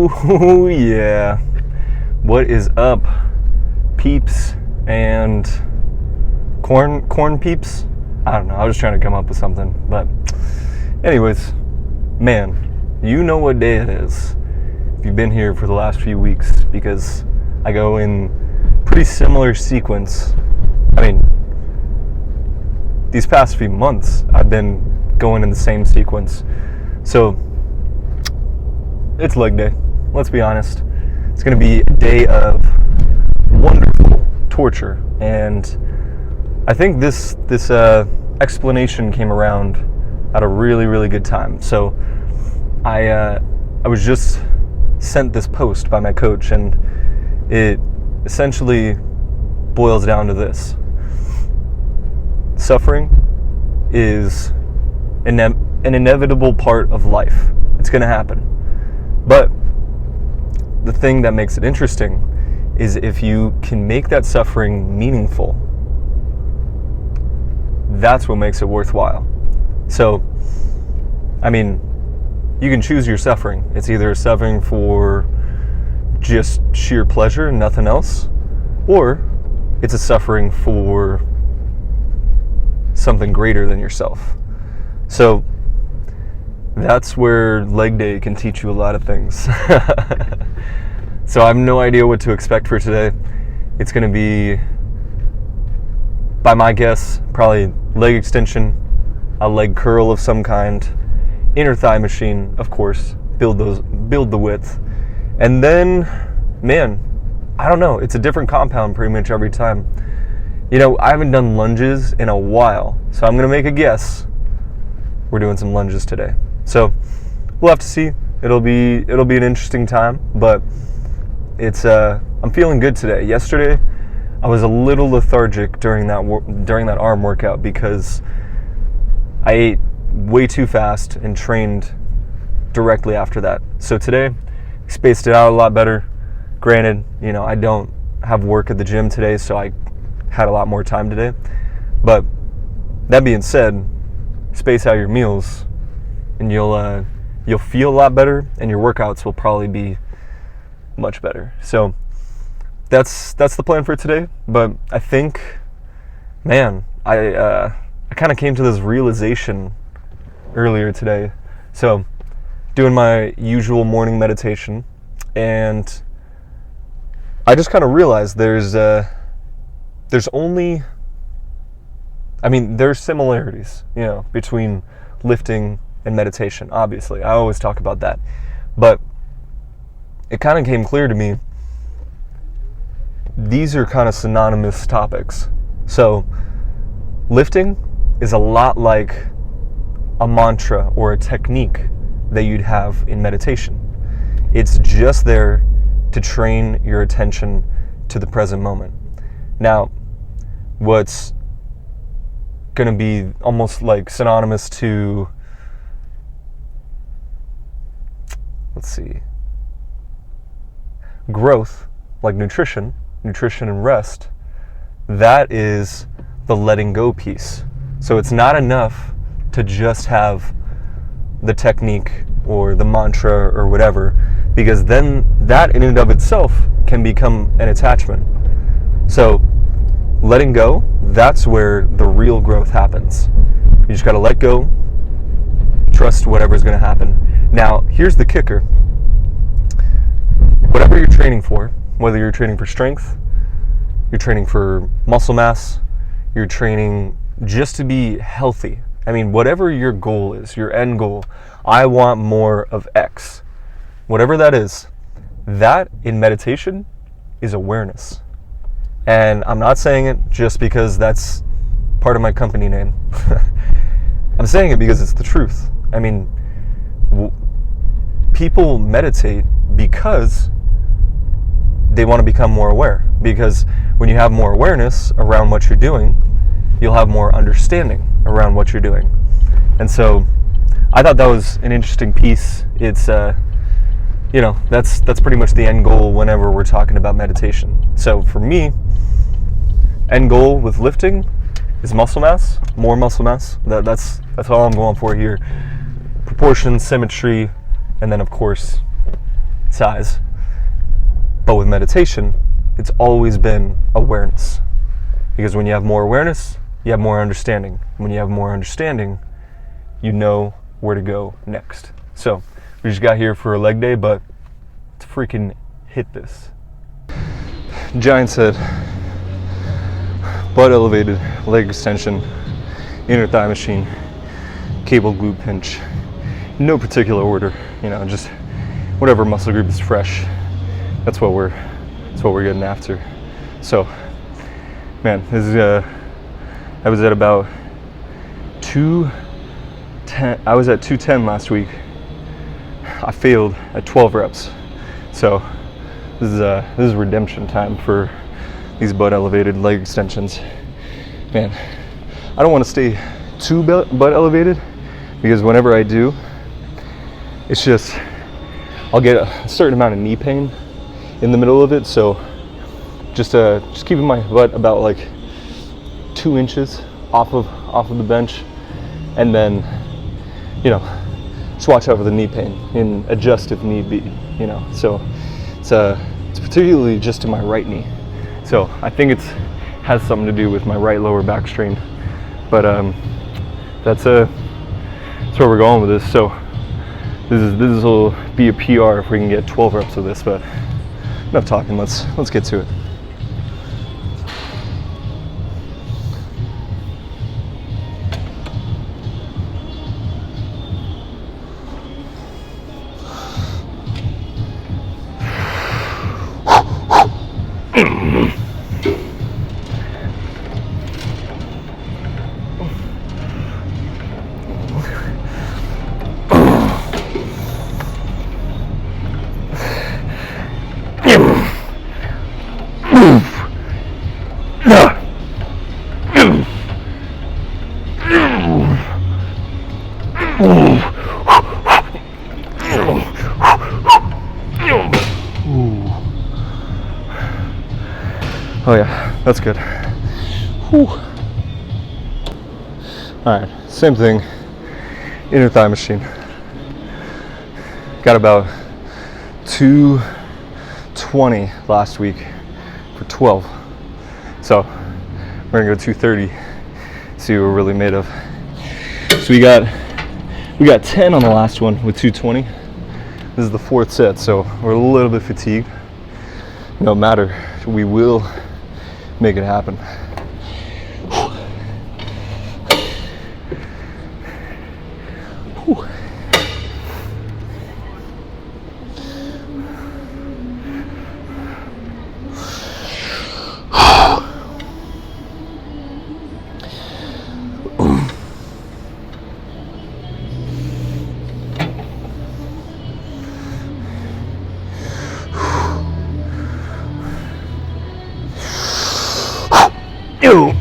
Oh yeah. What is up, peeps and corn peeps? I don't know. I was trying to come up with something, but anyways, man, you know what day it is if you've been here for the last few weeks, because I go in pretty similar sequence. I mean, these past few months I've been going in the same sequence. So it's leg day. Let's be honest. It's going to be a day of wonderful torture, and I think this explanation came around at a really good time. So I was just sent this post by my coach, and it essentially boils down to this: suffering is an inevitable part of life. It's going to happen. But the thing that makes it interesting is if you can make that suffering meaningful, that's what makes it worthwhile. So, I mean, you can choose your suffering. It's either suffering for just sheer pleasure and nothing else, or it's a suffering for something greater than yourself. So that's where leg day can teach you a lot of things. So I have no idea what to expect for today. It's going to be, by my guess, probably leg extension, a leg curl of some kind, inner thigh machine, of course, build the width. And then, man, I don't know, it's a different compound pretty much every time. You know, I haven't done lunges in a while, so I'm going to make a guess. We're doing some lunges today. So we'll have to see. It'll be an interesting time, but it's I'm feeling good today. Yesterday I was a little lethargic during that arm workout because I ate way too fast and trained directly after that. So today I spaced it out a lot better. Granted, you know, I don't have work at the gym today, so I had a lot more time today. But that being said, space out your meals and you'll feel a lot better, and your workouts will probably be much better. So that's the plan for today. But I think, man, I kind of came to this realization earlier today. So doing my usual morning meditation, and I just kind of realized there's similarities, you know, between lifting and meditation. Obviously, I always talk about that, but it kind of came clear to me these are kind of synonymous topics. So lifting is a lot like a mantra or a technique that you'd have in meditation. It's just there to train your attention to the present moment. Now, what's going to be almost like synonymous to, growth, like nutrition and rest, that is the letting go piece. So it's not enough to just have the technique or the mantra or whatever, because then that in and of itself can become an attachment. So letting go, that's where the real growth happens. You just got to let go, trust whatever's going to happen. Now, here's the kicker. Whatever you're training for, whether you're training for strength, you're training for muscle mass, you're training just to be healthy. I mean, whatever your goal is, your end goal, I want more of X. Whatever that is, that in meditation is awareness. And I'm not saying it just because that's part of my company name. I'm saying it because it's the truth. I mean, people meditate because they want to become more aware. Because when you have more awareness around what you're doing, you'll have more understanding around what you're doing. And so I thought that was an interesting piece. It's, you know, that's pretty much the end goal whenever we're talking about meditation. So for me, end goal with lifting is muscle mass, more muscle mass. That's all I'm going for here. Proportion, symmetry, and then of course size. But with meditation, it's always been awareness. Because when you have more awareness, you have more understanding. When you have more understanding, you know where to go next. So, we just got here for a leg day, but let's freaking hit this. Giant set, butt elevated, leg extension, inner thigh machine, cable glute pinch. No particular order, just whatever muscle group is fresh. That's what we're getting after. So, man, this is I was at about 210. I was at 210 last week. I failed at 12 reps. So this is redemption time for these butt elevated leg extensions. Man, I don't want to stay too butt elevated, because whenever I do, it's just I'll get a certain amount of knee pain in the middle of it. So just keeping my butt about like 2 inches off of the bench, and then just watch out for the knee pain and adjust if need be. So it's particularly just to my right knee. So I think it has something to do with my right lower back strain. But that's where we're going with this. So this will be a PR if we can get 12 reps of this. But enough talking. Let's get to it. Oh yeah, that's good. Whew. Alright, same thing, inner thigh machine. Got about 220 last week for 12. So we're gonna go 230, see what we're really made of. So we got 10 on the last one with 220. This is the 4th set, so we're a little bit fatigued. No matter, we will make it happen. Whew. Ew.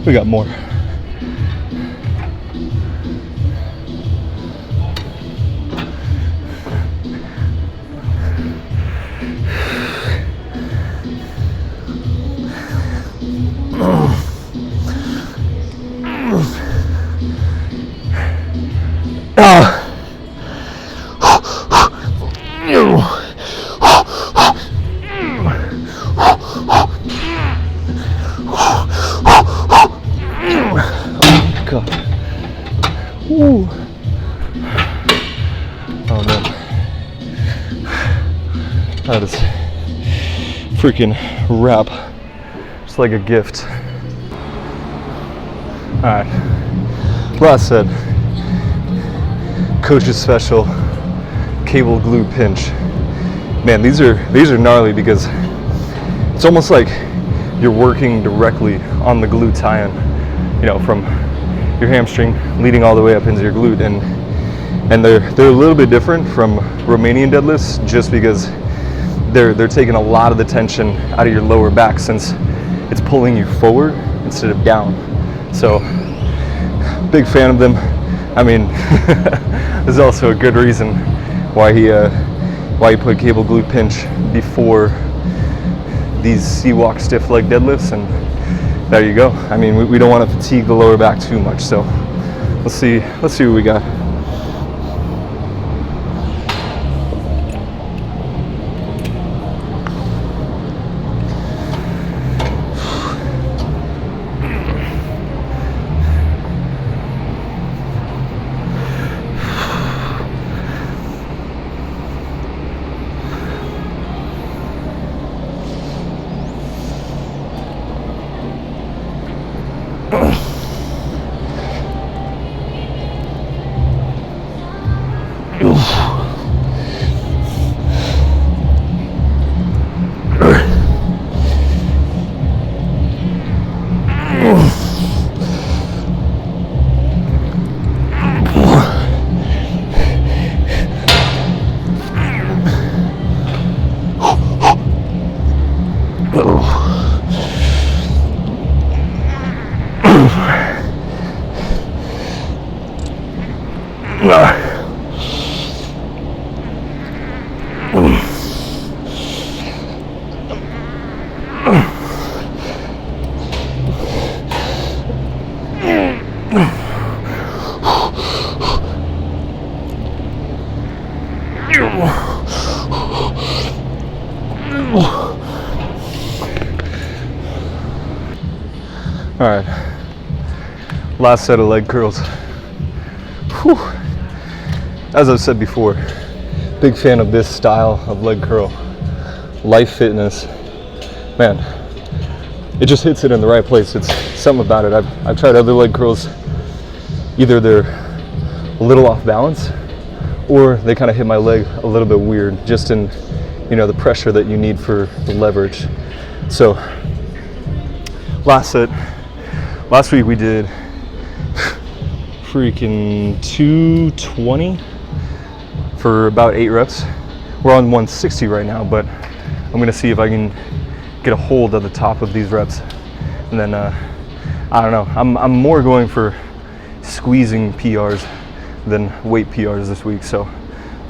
We got more. God. Ooh. Oh man. That is freaking wrap. Just like a gift. Alright. Last set. Coach's special cable glute pinch. Man, these are gnarly because it's almost like you're working directly on the glute tie-in, you know, from your hamstring leading all the way up into your glute, and they're a little bit different from Romanian deadlifts just because they're taking a lot of the tension out of your lower back since it's pulling you forward instead of down. So big fan of them. I mean, there's also a good reason why he put cable glute pinch before these C-walk stiff leg deadlifts, and there you go. I mean, we don't want to fatigue the lower back too much, so let's see what we got. All right, last set of leg curls. Whew. As I've said before, big fan of this style of leg curl. Life Fitness, man, it just hits it in the right place. It's something about it. I've tried other leg curls. Either they're a little off balance, or they kind of hit my leg a little bit weird, just in, you know, the pressure that you need for the leverage. So last week we did freaking 220 for about 8 reps. We're on 160 right now, but I'm gonna see if I can get a hold of the top of these reps. And then I don't know, I'm more going for squeezing PRs than weight PRs this week, so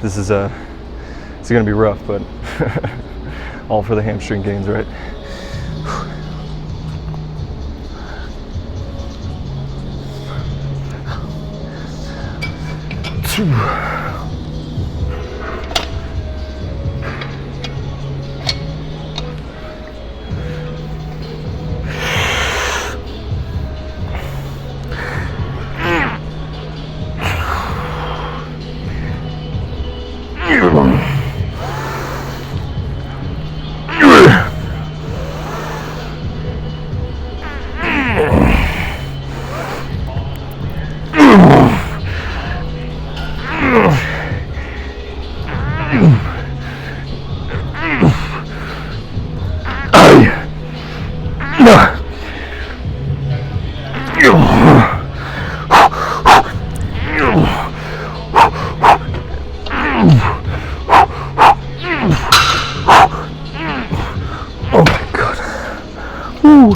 this is it's gonna be rough, but all for the hamstring gains, right? Oh my God. Woo.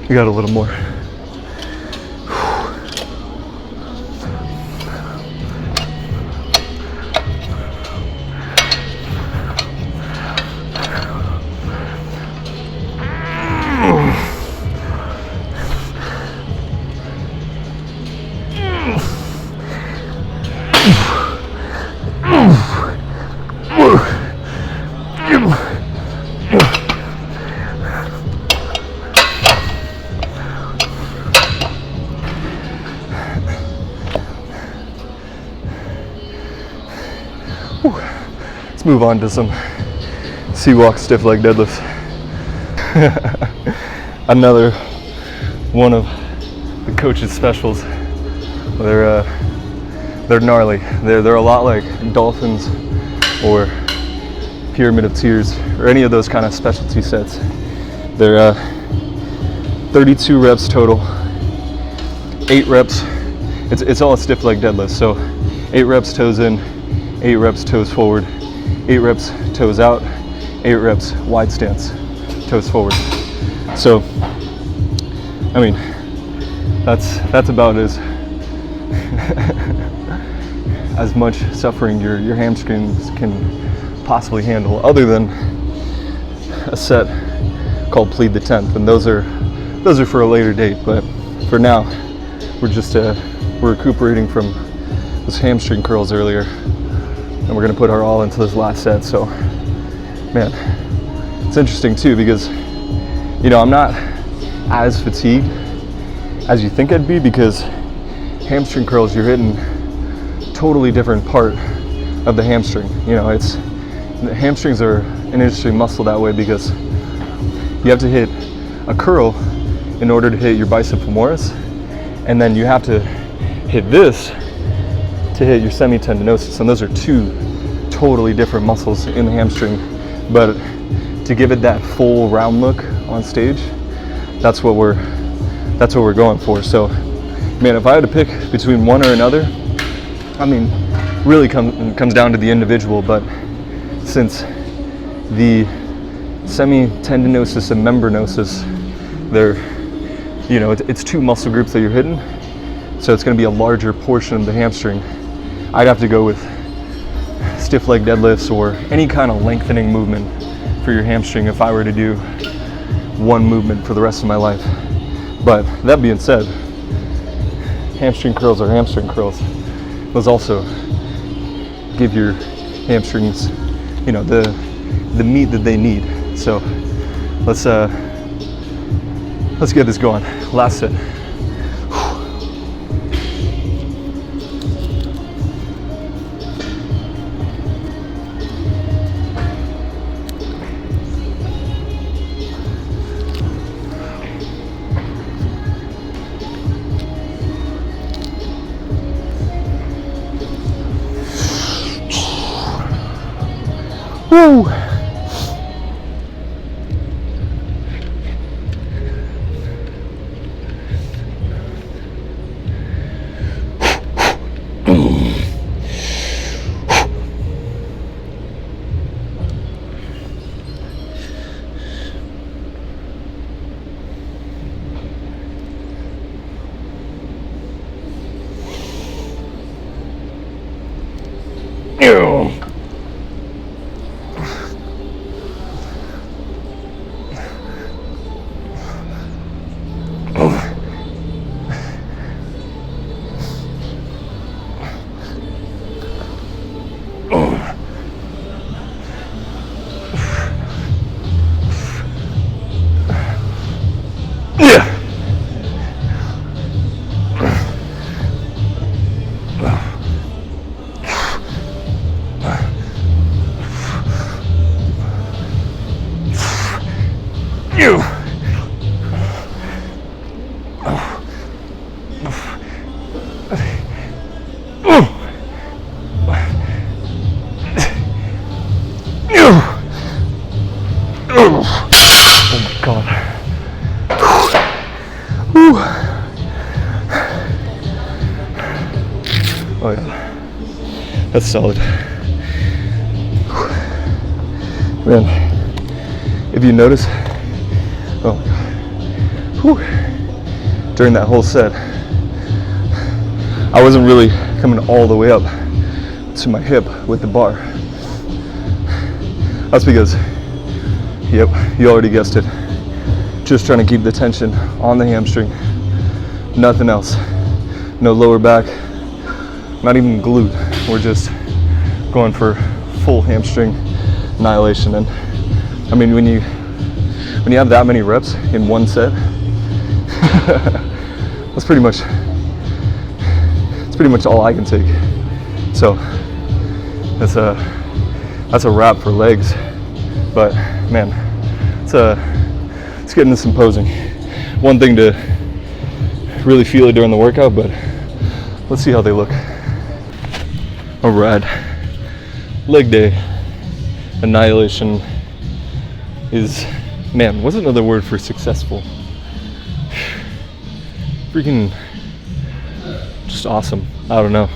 We got a little more. Let's move on to some C-walk stiff leg deadlifts. Another one of the coach's specials. They're gnarly. They're a lot like dolphins or pyramid of tears or any of those kind of specialty sets. They're 32 reps total, 8 reps. It's all a stiff leg deadlift, so 8 reps toes in, 8 reps toes forward, 8 reps toes out, 8 reps wide stance, toes forward. So, I mean, that's about as much suffering your hamstrings can possibly handle, other than a set called Plead the 10th, and those are for a later date. But for now, we're recuperating from those hamstring curls earlier, and we're gonna put our all into this last set. So, man, it's interesting too, because I'm not as fatigued as you think I'd be, because hamstring curls, you're hitting totally different part of the hamstring. The hamstrings are an interesting muscle that way, because you have to hit a curl in order to hit your bicep femoris, and then you have to hit this to hit your semitendinosus, and those are two totally different muscles in the hamstring. But to give it that full round look on stage, that's what we're going for. So, man, if I had to pick between one or another, I mean, really comes down to the individual. But since the semitendinosus and membranosus, it's two muscle groups that you're hitting, so it's going to be a larger portion of the hamstring. I'd have to go with stiff leg deadlifts or any kind of lengthening movement for your hamstring if I were to do one movement for the rest of my life. But that being said, hamstring curls are hamstring curls. Those also give your hamstrings, the meat that they need. So let's get this going. Last set. Woo! Oh my God. Oh yeah, that's solid. Man, if you notice, during that whole set, I wasn't really coming all the way up to my hip with the bar. That's because, yep, you already guessed it, just trying to keep the tension on the hamstring, nothing else. No lower back, not even glute. We're just going for full hamstring annihilation. And I mean, when you have that many reps in one set, that's pretty much all I can take. So that's a wrap for legs. But man, let's get into some posing. One thing to really feel it during the workout, but let's see how they look. All right, leg day annihilation is Man, what's another word for successful? Freaking just awesome. I don't know.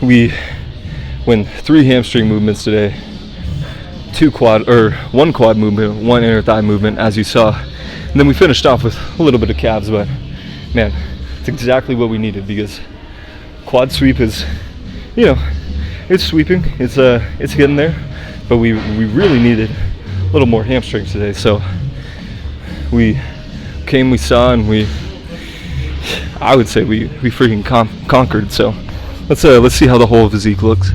We went 3 hamstring movements today, 1 quad movement, 1 inner thigh movement, as you saw. And then we finished off with a little bit of calves, but man, it's exactly what we needed, because quad sweep is, it's sweeping, it's getting there, but we really needed a little more hamstrings today. So we saw, and I would say we freaking conquered. So let's see how the whole physique looks.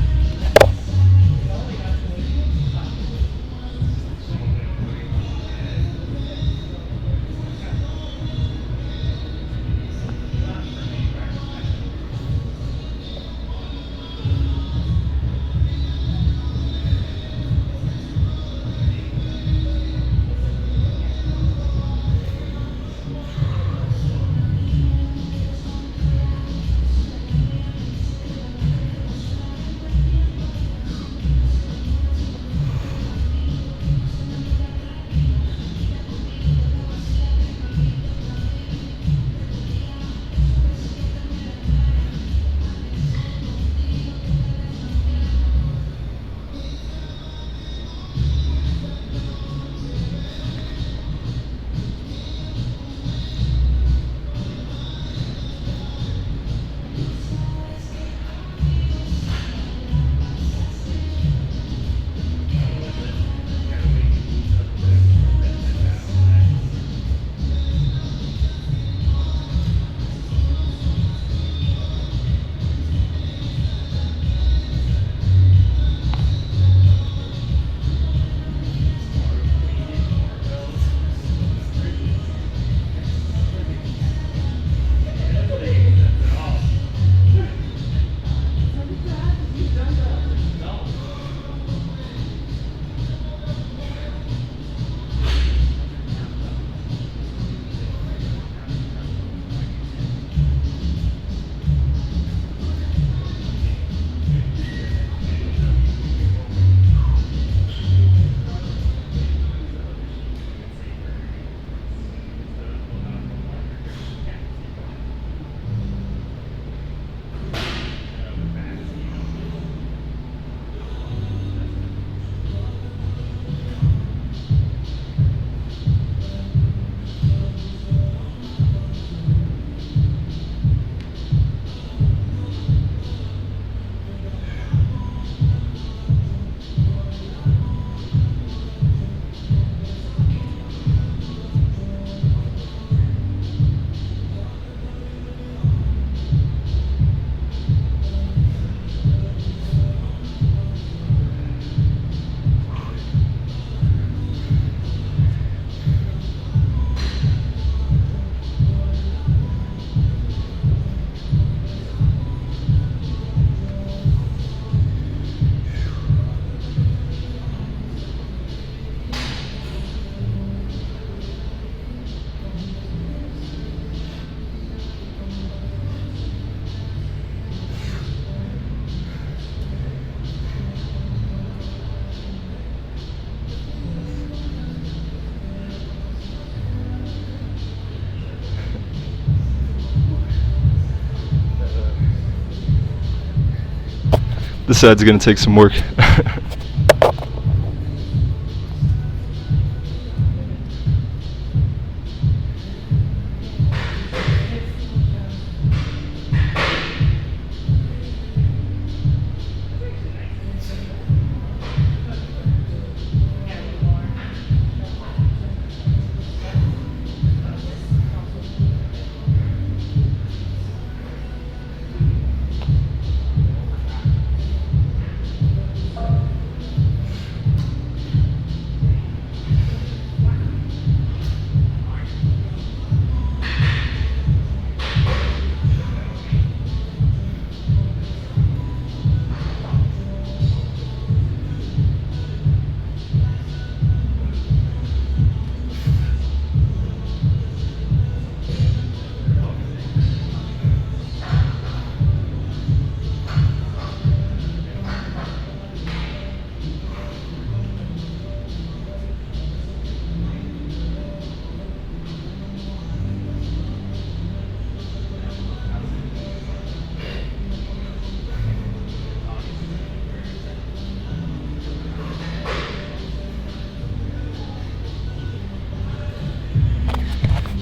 This side's gonna take some work.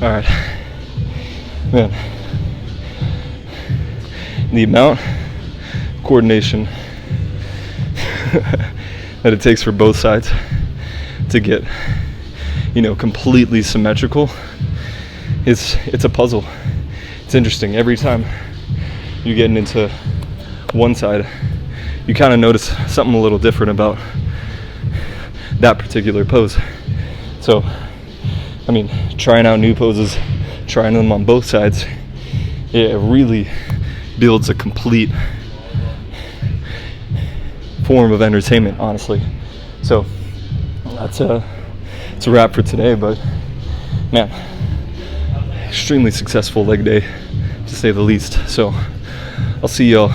Alright. Man. The amount of coordination that it takes for both sides to get, completely symmetrical, it's a puzzle. It's interesting. Every time you're getting into one side, you kind of notice something a little different about that particular pose. So, trying out new poses, trying them on both sides, it really builds a complete form of entertainment, honestly. So it's a wrap for today, but man, extremely successful leg day to say the least. So I'll see y'all